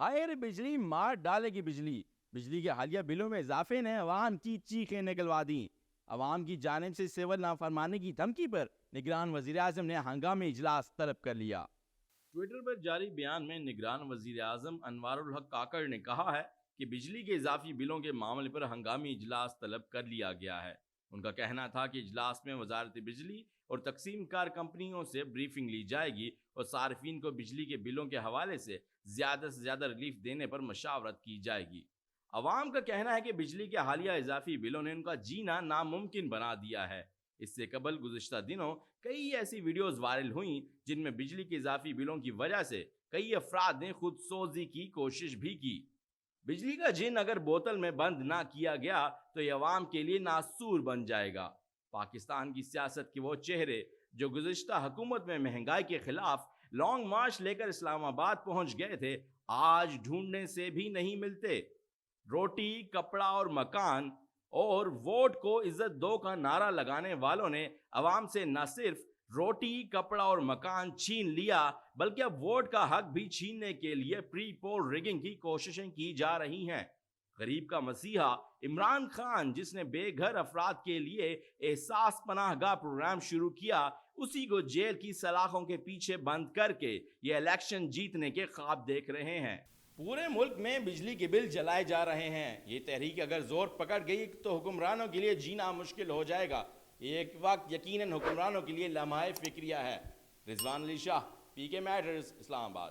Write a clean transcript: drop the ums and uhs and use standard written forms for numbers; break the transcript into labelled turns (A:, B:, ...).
A: ہائے رے بجلی مار ڈالے گی بجلی. بجلی کے حالیہ بلوں میں اضافے نے عوام کی چیخیں نکلوا دیں. عوام کی جانب سے سول نافرمانی کی دھمکی پر نگران وزیر اعظم نے ہنگامی اجلاس طلب کر لیا. ٹویٹر پر جاری بیان میں نگران وزیر اعظم انوار الحق کاکڑ نے کہا ہے کہ بجلی کے اضافی بلوں کے معاملے پر ہنگامی اجلاس طلب کر لیا گیا ہے. ان کا کہنا تھا کہ اجلاس میں وزارت بجلی اور تقسیم کار کمپنیوں سے بریفنگ لی جائے گی اور صارفین کو بجلی کے بلوں کے حوالے سے زیادہ ریلیف دینے پر مشاورت کی جائے گی. عوام کا کہنا ہے کہ بجلی کے حالیہ اضافی بلوں نے ان کا جینا ناممکن بنا دیا ہے. اس سے قبل گزشتہ دنوں کئی ایسی ویڈیوز وائرل ہوئیں جن میں بجلی کے اضافی بلوں کی وجہ سے کئی افراد نے خود سوزی کی کوشش بھی کی. بجلی کا جن اگر بوتل میں بند نہ کیا گیا تو یہ عوام کے لیے ناسور بن جائے گا. پاکستان کی سیاست کے وہ چہرے جو گزشتہ حکومت میں مہنگائی کے خلاف لانگ مارچ لے کر اسلام آباد پہنچ گئے تھے آج ڈھونڈنے سے بھی نہیں ملتے. روٹی، کپڑا اور مکان اور ووٹ کو عزت دو کا نعرہ لگانے والوں نے عوام سے نہ صرف روٹی، کپڑا اور مکان چھین لیا بلکہ اب ووٹ کا حق بھی چھیننے کے لیے پری پول ریگنگ کی کوششیں کی جا رہی ہیں. غریب کا مسیحا عمران خان جس نے بے گھر افراد کے لیے احساس پناہ گاہ پروگرام شروع کیا اسی کو جیل کی سلاخوں کے پیچھے بند کر کے یہ الیکشن جیتنے کے خواب دیکھ رہے ہیں. پورے ملک میں بجلی کے بل جلائے جا رہے ہیں. یہ تحریک اگر زور پکڑ گئی تو حکمرانوں کے لیے جینا مشکل ہو جائے گا. یہ ایک وقت یقیناً حکمرانوں کے لیے لمحہ فکریہ ہے. رضوان علی شاہ، پی کے میٹرز، اسلام آباد.